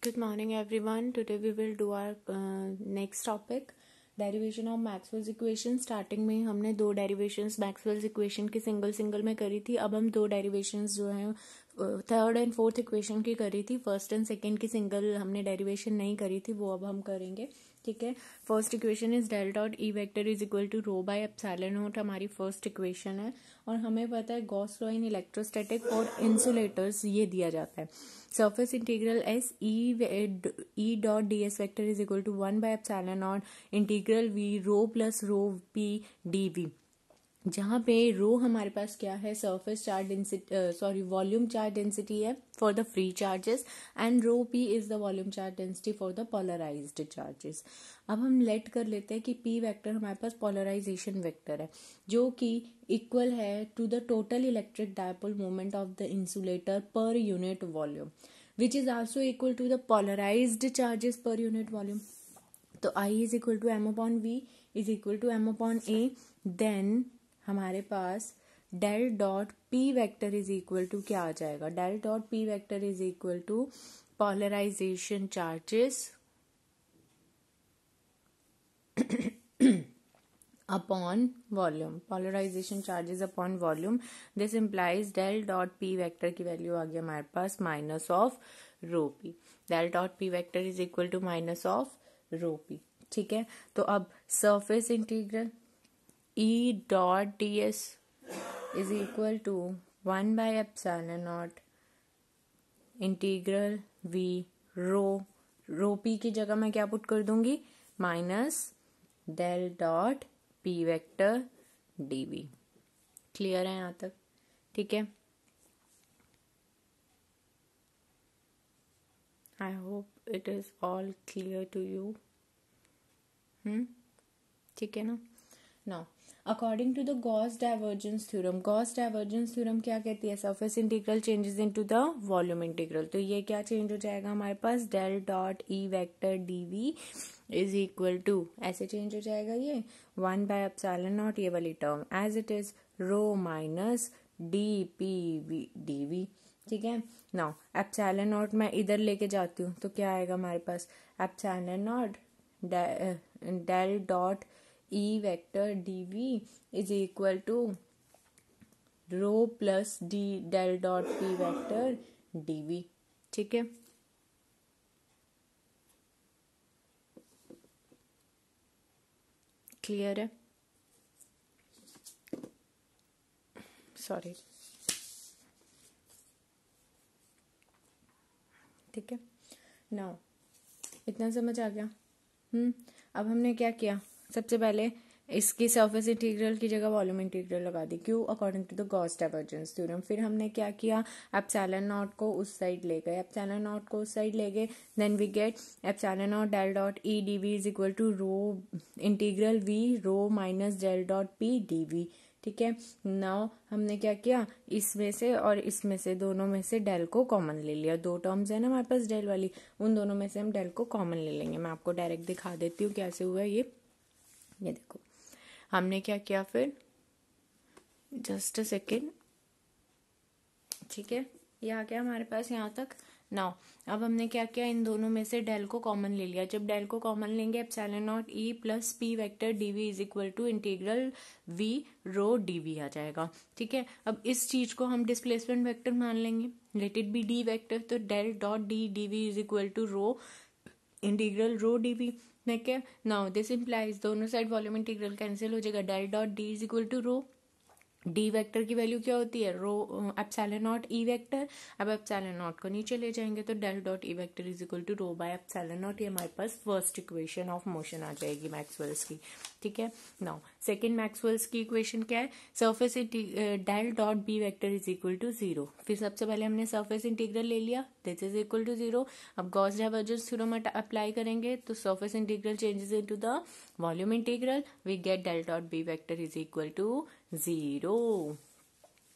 Good morning everyone. Today we will do our next topic, derivation of Maxwell's equation. Starting में हमने दो derivations Maxwell's equation की single में करी थी. अब हम दो डेरिवेशंस जो हैं थर्ड एंड फोर्थ इक्वेशन की करी थी. फर्स्ट एंड सेकंड की सिंगल हमने डेरिवेशन नहीं करी थी, वो अब हम करेंगे. ठीक है. First equation is del dot E vector is equal to rho by epsilon naught हमारी फर्स्ट इक्वेशन है. और हमें पता है गॉस लॉ इन इलेक्ट्रोस्टैटिक और इंसुलेटर्स ये दिया जाता है. Surface integral S E dot D S vector is equal to 1 by epsilon naught integral V row plus rho P D V. जहाँ पे रो हमारे पास क्या है, surface charge density volume charge density है for the free charges and rho P is the volume charge density for the polarized charges. अब हम late कर लेते हैं कि पी वेक्टर हमारे पास पोलराइजेशन वेक्टर है जो कि इक्वल है to the total electric dipole moment of the insulator per unit volume which is also equal to the polarized charges per unit volume. तो I is equal to M upon V is equal to M upon A. Then हमारे पास del dot P vector is equal to क्या आ जाएगा, del dot P vector is equal to polarization charges upon volume, polarization charges upon volume. This implies del dot P vector की value आ गई हमारे पास minus of rho P. Del dot P vector is equal to minus of rho P. ठीक है. तो अब surface integral E dot ds is equal to 1 by epsilon naught integral v rho p की जगह मैं क्या पुट कर दूंगी, minus del dot p vector dv. Clear है यहाँ तक? ठीक है. I hope it is all clear to you. ठीक है ना. Now according to the Gauss divergence theorem, Gauss divergence theorem क्या कहती है, surface integral changes into the volume integral. तो ये क्या चेंज हो जाएगा हमारे पास, del dot E vector DV is equal to ऐसे चेंज हो जाएगा ये 1 बाय एप्सिलॉन नॉट ये वाली term as it is rho minus D P V D V. ठीक है. नाउ एप्सिलॉन नॉट मैं इधर लेके जाती हूँ तो क्या आएगा हमारे पास, epsilon naught del dot E vector dv is equal to rho plus d del dot p vector dv. ठीक है. क्लियर है? सॉरी. ठीक है. नाउ इतना समझ आ गया. अब हमने क्या किया, सबसे पहले इसकी सरफेस इंटीग्रल की जगह वॉल्यूम इंटीग्रल लगा दी. क्यों, according to the Gauss divergence theorem. फिर हमने क्या किया, एप्सिलॉन नॉट को उस साइड ले गए, एप्सिलॉन नॉट को उस साइड ले गए. Then we get epsilon naught del dot E DV is equal to rho integral V rho minus del dot P DV. ठीक है. नाउ हमने क्या किया, इसमें से और इसमें से दोनों में से डेल को कॉमन ले लिया. दो टर्म्स है ना हमारे पास डेल वाली, उन दोनों में से हम डेल को कॉमन ले लेंगे. मैं आपको डायरेक्ट दिखा देती हूँ कैसे हुआ ये देखो. हमने क्या किया फिर, जस्ट अ सेकेंड. ठीक है. ये आ गया हमारे पास यहाँ तक. नाउ अब हमने क्या किया, इन दोनों में से डेल को कॉमन ले लिया. जब डेल को कॉमन लेंगे epsilon naught E plus P vector DV is equal to integral V rho DV आ जाएगा. ठीक है. अब इस चीज को हम डिस्प्लेसमेंट वेक्टर मान लेंगे, let it be D vector. तो del dot D DV is equal to rho integral rho DV. ठीक है. नाउ दिस इंप्लाइज दोनों साइड वॉल्यूम इंटीग्रल कैंसिल हो जाएगा. Del dot D is equal to rho, D vector की value क्या होती है, rho epsilon naught E vector. अब एप्सिलॉन नॉट को नीचे ले जाएंगे तो del dot E vector is equal to rho by epsilon naught. ये हमारे पास फर्स्ट इक्वेशन ऑफ मोशन आ जाएगी मैक्सवेल्स की. ठीक है. नाउ सेकंड मैक्सवेल्स की इक्वेशन क्या है, surface del dot B vector is equal to 0. फिर सबसे पहले हमने सरफेस इंटीग्रल ले लिया, दिस इज इक्वल टू 0. अब गॉस डाइवर्जेंस थ्योरम अप्लाई करेंगे तो surface integral changes into the volume integral, we get del dot B vector is equal to 0.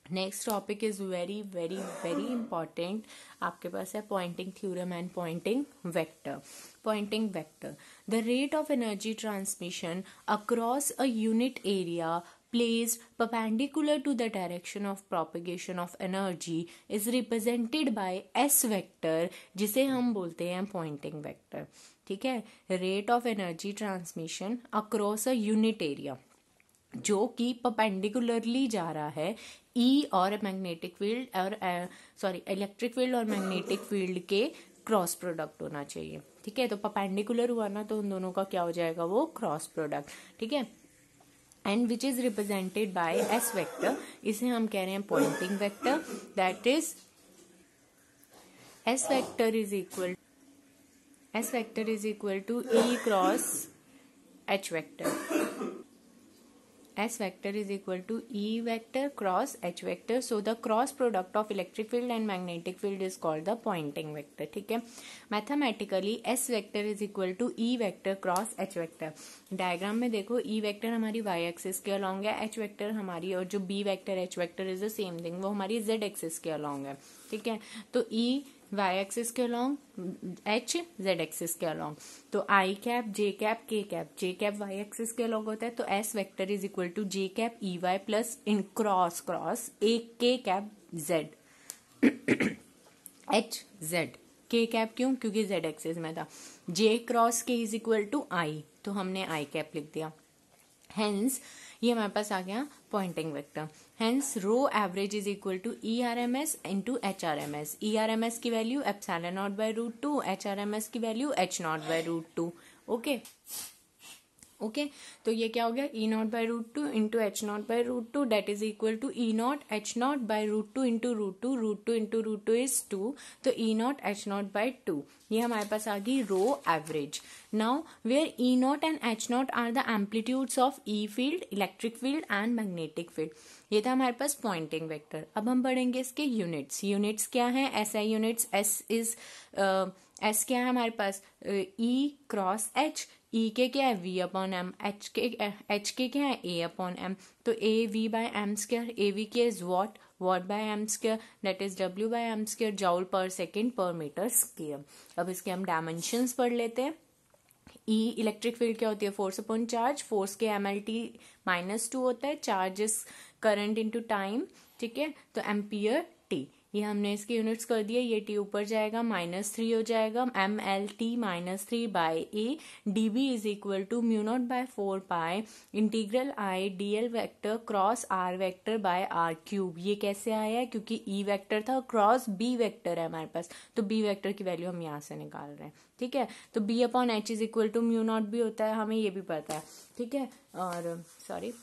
Next topic is very very very important. आपके पास है Poynting theorem and Poynting vector. Poynting vector, the rate of energy transmission across a unit area placed perpendicular to the direction of propagation of energy is represented by S vector, जिसे हम बोलते हैं Poynting vector. ठीक है, rate of energy transmission across a unit area, जो कि perpendicularly जा रहा है ई और मैग्नेटिक फील्ड और इलेक्ट्रिक फील्ड और मैग्नेटिक फील्ड के क्रॉस प्रोडक्ट होना चाहिए. ठीक है, तो परपेंडिकुलर हुआ ना तो उन दोनों का क्या हो जाएगा, वो क्रॉस प्रोडक्ट. ठीक है, and which is represented by S vector, इसे हम कह रहे हैं Poynting vector. That is S vector is equal to E cross H vector. S vector is equal to E vector cross H vector. So the cross product of electric field and magnetic field is called the Poynting vector. ठीक है, mathematically S vector is equal to E vector cross H vector. Diagram में देखो E vector हमारी y axis के along है, H vector हमारी, और जो B vector H vector is the same thing, वो हमारी z एक्सिस के अलॉन्ग है. ठीक है, तो E y एक्सिस के अलॉन्ग, h z एक्सिस के अलॉन्ग. तो I cap J cap K cap, J cap Y axis के अलॉन्ग होता है, तो S vector is equal to J cap E Y plus इन cross cross a K cap Z H Z. K cap क्यों, क्योंकि Z axis में था. J cross K is equal to I, तो हमने आई कैप लिख दिया. हेंस ये हमारे पास आ गया Poynting vector. Hence row average is equal to E R M S into H R M S. E R M S की value epsilon not by root two, H R M S की value H not by root two. Okay okay, तो ये क्या हो गया, E not by root two into H not by root two, that is equal to E not H not by root two into root two. Root two into root two is 2, तो E not H not by 2. ये हमारे पास आ गई row average. Now where E not and H not are the amplitudes of E field, electric field and magnetic field. ये था हमारे पास Poynting vector. अब हम पढ़ेंगे इसके यूनिट्स. यूनिट्स क्या है, एस आई यूनिट्स. एस क्या है हमारे पास, ई क्रॉस एच. ई के क्या है, वी अपॉन एम. एच के क्या है, ए अपॉन एम. तो A V by M square, A V के is watt by M square, that is W by M square, joule per second per metre square. अब इसके हम डायमेंशंस पढ़ लेते हैं. ई इलेक्ट्रिक फील्ड क्या होती है, फोर्स अपॉन चार्ज. फोर्स के एम एल टी -2 होता है. Charge is current into time. ठीक है, तो एम्पियर टी. ये हमने इसके यूनिट्स कर दिए. ये टी ऊपर जाएगा, -3 हो जाएगा. M L T -3 by A. D B is equal to mu naught by 4 pi integral I D L vector cross R vector by R cube. ये कैसे आया है, क्योंकि ई वैक्टर था, क्रॉस बी वैक्टर है हमारे पास, तो बी वैक्टर की वैल्यू हम यहाँ से निकाल रहे हैं. ठीक है, तो B upon H is equal to mu naught भी होता है, हमें ये भी पता है. ठीक है, और sorry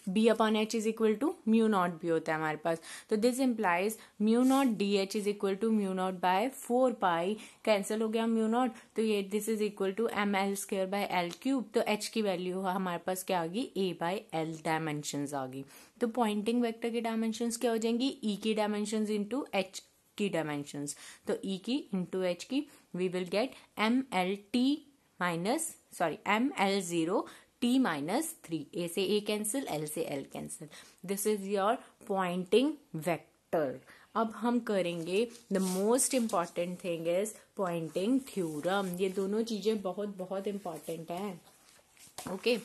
B upon H is equal to mu naught भी होता है हमारे पास. तो this implies mu naught D H is equal to mu naught by 4 pi. Cancel हो गया म्यू नॉट, तो ये this is equal to M L square by L cube. तो एच की वैल्यू हमारे पास क्या आ गई, ए बाय एल डायमेंशन आ गई. तो पॉइंटिंग वेक्टर की डायमेंशन क्या हो जाएंगी, ई की डायमेंशन इंटू एच की डायमेंशन. तो ई की इंटू एच की, we will get M L T M L 0 t -3. A से ए कैंसिल, एल से L cancel. This is your Poynting vector. अब हम करेंगे the most important thing is Poynting theorem. ये दोनों चीजें बहुत बहुत इंपॉर्टेंट हैं. Okay,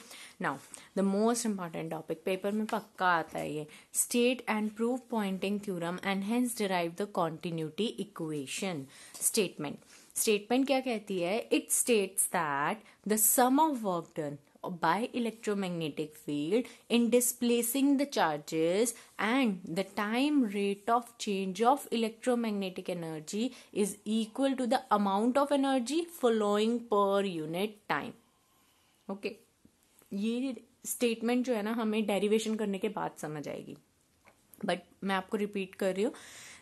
now the most important topic, paper में पक्का आता है ये. State and prove Poynting theorem and hence derive the continuity equation. Statement क्या कहती है, it states that the sum of work done by electromagnetic field in displacing the charges and the time rate of change of electromagnetic energy is equal to the amount of energy flowing per unit time. Okay, ये statement जो है ना हमें derivation करने के बाद समझ आएगी, बट मैं आपको रिपीट कर रही हूँ.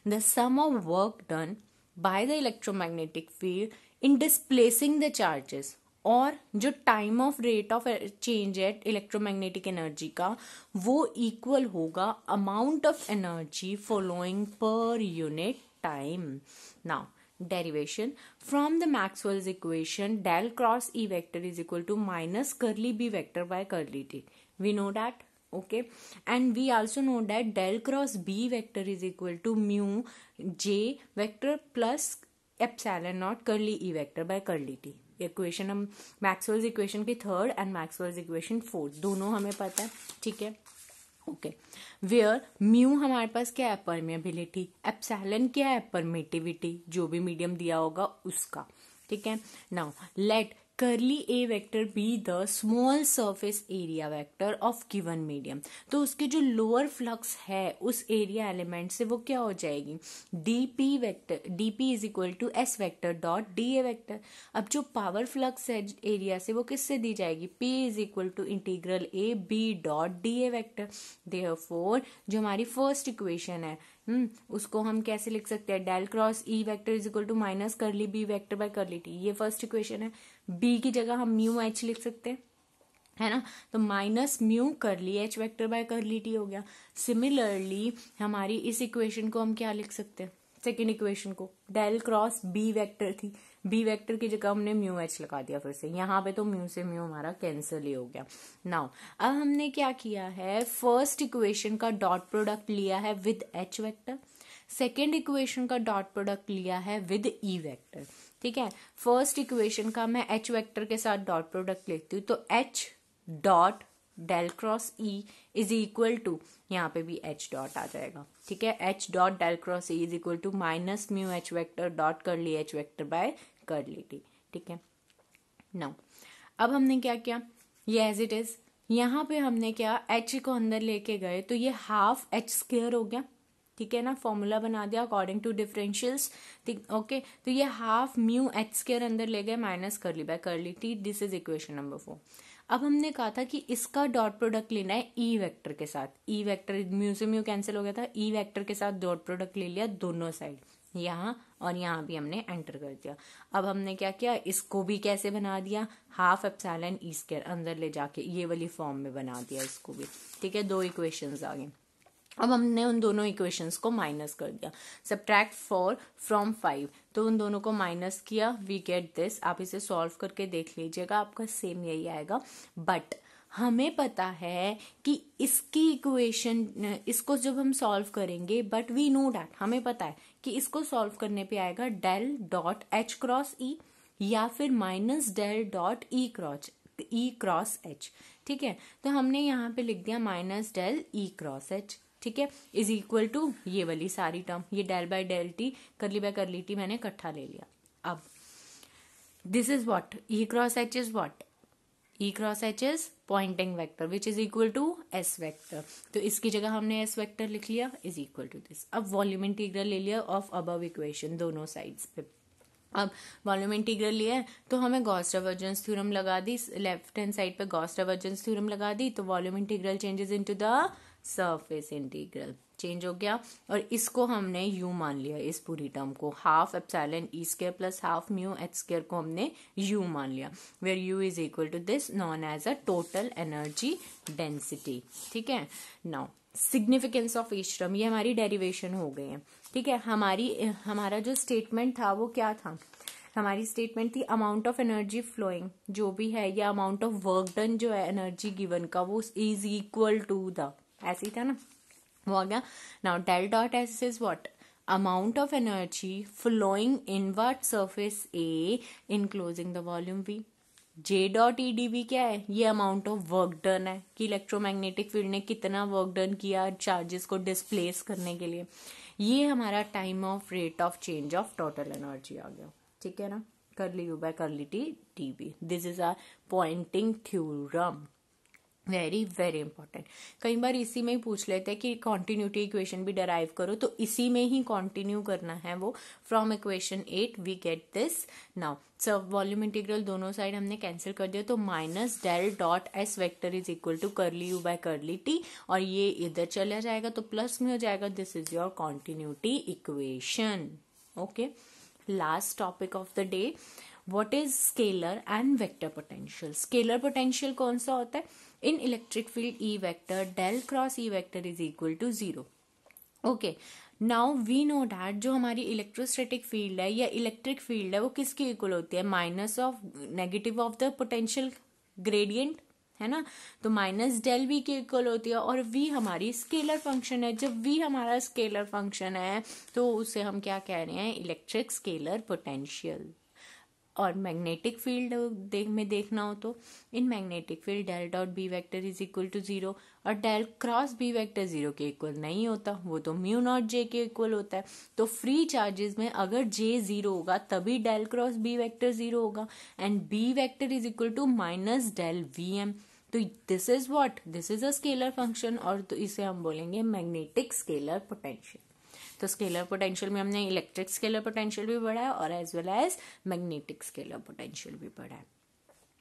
The sum of work done by the electromagnetic field in displacing the charges, और जो time of rate of change है इलेक्ट्रोमैग्नेटिक एनर्जी का, वो इक्वल होगा amount of energy following per unit time. Now derivation from the Maxwell's equation del cross E vector is equal to minus curly B vector by curly T. We know that. Okay, and we also know that del cross b vector is equal to mu j vector plus epsilon naught curly e vector by curly t. Equation हम Maxwell's equation की third and Maxwell's equation fourth दोनों हमें पता है, ठीक है। Okay, where mu हमारे पास क्या है, परमेबिलिटी, एप्सिलॉन क्या है, परमिटिविटी, जो भी मीडियम दिया होगा उसका, ठीक है। Now let curly A vector be the small surface area vector of given medium. तो उसके जो लोअर फ्लक्स है उस एरिया एलिमेंट से वो क्या हो जाएगी, DP vector, DP is equal to S vector dot D A vector. अब जो पावर फ्लक्स है एरिया से वो किससे दी जाएगी, P is equal to integral A B dot D A vector. Therefore जो हमारी फर्स्ट इक्वेशन है उसको हम कैसे लिख सकते हैं, del cross E vector is equal to minus curly B vector by curly T, ये फर्स्ट इक्वेशन है। बी की जगह हम म्यू एच लिख सकते हैं, है ना, तो माइनस म्यू करली H vector by curly T हो गया। सिमिलरली हमारी इस इक्वेशन को हम क्या लिख सकते हैं, सेकेंड इक्वेशन को, डेल क्रॉस बी वेक्टर थी, बी वेक्टर की जगह हमने म्यू एच लगा दिया फिर से, यहाँ पे तो म्यू से म्यू हमारा कैंसिल ही हो गया। नाउ अब हमने क्या किया है, फर्स्ट इक्वेशन का डॉट प्रोडक्ट लिया है with H vector, second equation का डॉट प्रोडक्ट लिया है विद ई वेक्टर, ठीक है। फर्स्ट इक्वेशन का मैं एच वेक्टर के साथ डॉट प्रोडक्ट लेती हूँ, तो H dot del cross E is equal to, यहाँ पे एच डॉट आ जाएगा, ठीक है, H dot del cross E is equal to minus mu H vector dot curly H vector by curly T, ठीक है। नाउ अब हमने क्या किया, ये एज इट इज, यहाँ पे हमने क्या एच को अंदर लेके गए तो ये हाफ एच स्क्वायर हो गया, ठीक है ना, फॉर्मूला बना दिया अकॉर्डिंग टू डिफरेंशियल्स, ठीक, ओके। तो ये हाफ म्यू एच स्क्वायर अंदर ले गए माइनस करली by curly T, this is equation number 4। अब हमने कहा था कि इसका डॉट प्रोडक्ट लेना है ई वेक्टर के साथ, ई वेक्टर म्यू से म्यू कैंसिल हो गया था, ई वेक्टर के साथ डॉट प्रोडक्ट ले लिया दोनों साइड, यहाँ और यहाँ भी हमने एंटर कर दिया। अब हमने क्या किया, इसको भी कैसे बना दिया, हाफ एप्सिलॉन ई स्क्वायर अंदर ले जाके ये वाली फॉर्म में बना दिया इसको भी, ठीक है, दो इक्वेशंस आ गई। अब हमने उन दोनों इक्वेशंस को माइनस कर दिया, सब्ट्रैक्ट 4 फ्रॉम 5, तो उन दोनों को माइनस किया, वी गेट दिस। आप इसे सॉल्व करके देख लीजिएगा, आपका सेम यही आएगा। बट हमें पता है कि इसकी इक्वेशन, इसको जब हम सॉल्व करेंगे, बट वी नो डैट, हमें पता है कि इसको सॉल्व करने पे आएगा del dot H cross E या फिर minus del dot E cross H, ठीक है। तो हमने यहाँ पे लिख दिया minus del E cross H, ठीक है, इज इक्वल टू ये वाली सारी टर्म, ये del by del T, curly by curly T मैंने इकट्ठा ले लिया। अब this is what, E cross H is what, E cross H is Poynting vector which is equal to S vector, तो इसकी जगह हमने एस वेक्टर लिख लिया इज इक्वल टू दिस। अब वॉल्यूम इंटीग्रल ले लिया ऑफ अबव इक्वेशन दोनों साइड्स पे। अब वॉल्यूम इंटीग्रल लिया है तो हमें गॉस डाइवर्जेंस थ्योरम लगा दी, लेफ्ट हैंड साइड पे गॉस डाइवर्जेंस थ्योरम लगा दी, तो volume integral changes into the surface integral, change हो गया। और इसको हमने यू मान लिया, इस पूरी टर्म को half epsilon E square plus half mu H square को हमने यू मान लिया, where U is equal to this known as a total energy density, ठीक है। Now significance of each term, ये हमारी डेरिवेशन हो गई है, ठीक है। हमारा जो स्टेटमेंट था वो क्या था, हमारी स्टेटमेंट थी अमाउंट ऑफ एनर्जी फ्लोइंग जो भी है या अमाउंट ऑफ वर्क डन जो है एनर्जी गिवन का वो इज इक्वल टू द, ऐसे ही था ना, वो आ गया। Now del dot S is what, amount of energy flowing inward surface A enclosing the volume V. J dot E D V क्या है, ये अमाउंट ऑफ वर्क डन है कि इलेक्ट्रोमैग्नेटिक फील्ड ने कितना वर्क डन किया चार्जेस को displace करने के लिए। ये हमारा time of rate of change of total energy आ गया, ठीक है ना, curly U by curly T D B, this is our Poynting theorem, very very important. कई बार इसी में ही पूछ लेते हैं कि कॉन्टिन्यूटी इक्वेशन भी डराइव करो, तो इसी में ही कंटिन्यू करना है वो, from equation 8 we get this. Now सब वॉल्यूम इंटीग्रल दोनों साइड हमने कैंसिल कर दिया, तो minus del dot S vector is equal to curly U by curly T, और ये इधर चला जाएगा तो प्लस में हो जाएगा, this is your continuity equation, okay. Last topic of the day, what is scalar and vector potential. Scalar potential कौन सा होता है, in electric field E vector del cross E vector is equal to 0, okay. Now we know that जो हमारी electrostatic field है या electric field है वो किसकी इक्वल होती है, minus of negative of the potential gradient, है ना, तो माइनस डेल वी की इक्वल होती है, और वी हमारी स्केलर फंक्शन है। जब वी हमारा स्केलर फंक्शन है तो उसे हम क्या कह रहे हैं, इलेक्ट्रिक स्केलर पोटेंशियल, और मैग्नेटिक फील्ड में देखना हो तो in magnetic field del dot B vector is equal to 0 और डेल क्रॉस बी वेक्टर 0 के इक्वल नहीं होता, वो तो म्यू नॉट जे के इक्वल होता है। तो फ्री चार्जेस में अगर जे 0 होगा तभी डेल क्रॉस बी वेक्टर 0 होगा and B vector is equal to minus del V M. तो this is what, this is a scalar function और तो इसे हम बोलेंगे मैग्नेटिक स्केलर पोटेंशियल। तो स्केलर पोटेंशियल में हमने इलेक्ट्रिक स्केलर पोटेंशियल भी पढ़ा है और as well as magnetic scalar potential भी पढ़ा है।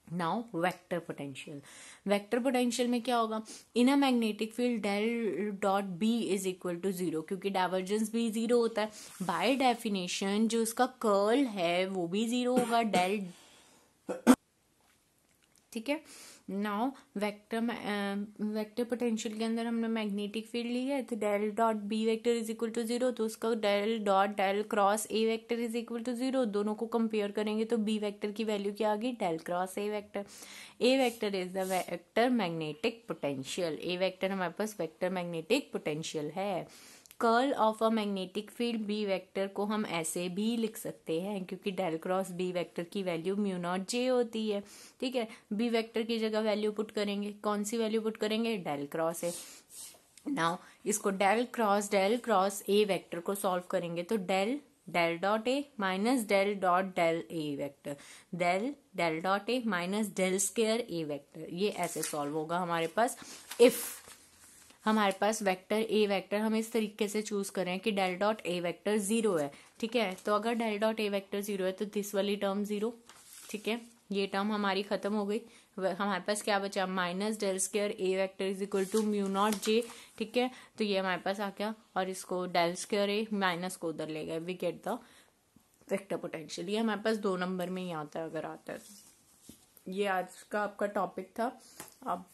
Now vector potential, vector potential में क्या होगा, in a magnetic field del dot B is equal to 0, क्योंकि डाइवर्जेंस भी 0 होता है। बाय डेफिनेशन जो उसका कर्ल है वो भी 0 होगा, डेल, ठीक है। नाउ वेक्टर पोटेंशियल के अंदर हमने मैग्नेटिक फील्ड ली है तो del dot B vector is equal to 0, तो उसका del dot del cross A vector is equal to 0, दोनों को कंपेयर करेंगे तो बी वेक्टर की वैल्यू क्या आ गई, del cross A vector. A vector is the vector magnetic potential, A vector हमारे पास वेक्टर मैग्नेटिक पोटेंशियल है। Curl of a magnetic field B vector को हम ऐसे भी लिख सकते हैं क्योंकि डेल क्रॉस बी वेक्टर की वैल्यू म्यू नॉट जे होती है, ठीक है। बी वेक्टर की जगह वैल्यू पुट करेंगे, कौन सी वैल्यू पुट करेंगे, डेल क्रॉस है। नाउ इसको डेल क्रॉस ए वेक्टर को सॉल्व करेंगे तो del dot A minus del dot del A vector, del dot A minus del square A vector, ये ऐसे सॉल्व होगा हमारे पास। इफ हमारे पास वेक्टर ए वेक्टर हम इस तरीके से चूज करें कि डेल डॉट ए वेक्टर 0 है, ठीक है। तो अगर डेल डॉट ए वेक्टर 0 है तो दिस वाली टर्म 0, ठीक है, ये टर्म हमारी खत्म हो गई। हमारे पास क्या बचा, minus del square A vector is equal to mu not J, ठीक है। तो ये हमारे पास आ गया और इसको डेल स्क्वायर ए माइनस को उधर ले गए, we get the vector potential. ये हमारे पास 2 नंबर में ही आता है अगर आता है तो। ये आज का आपका टॉपिक था। अब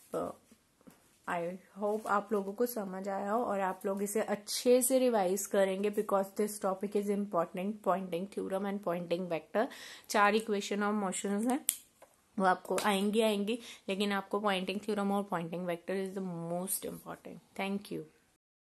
आई होप आप लोगों को समझ आया हो और आप लोग इसे अच्छे से रिवाइज करेंगे because this topic is important. Poynting theorem and Poynting vector, 4 equation of motions हैं वो आपको आएंगी, लेकिन आपको पॉइंटिंग थ्योरम और Poynting vector is the most important. Thank you.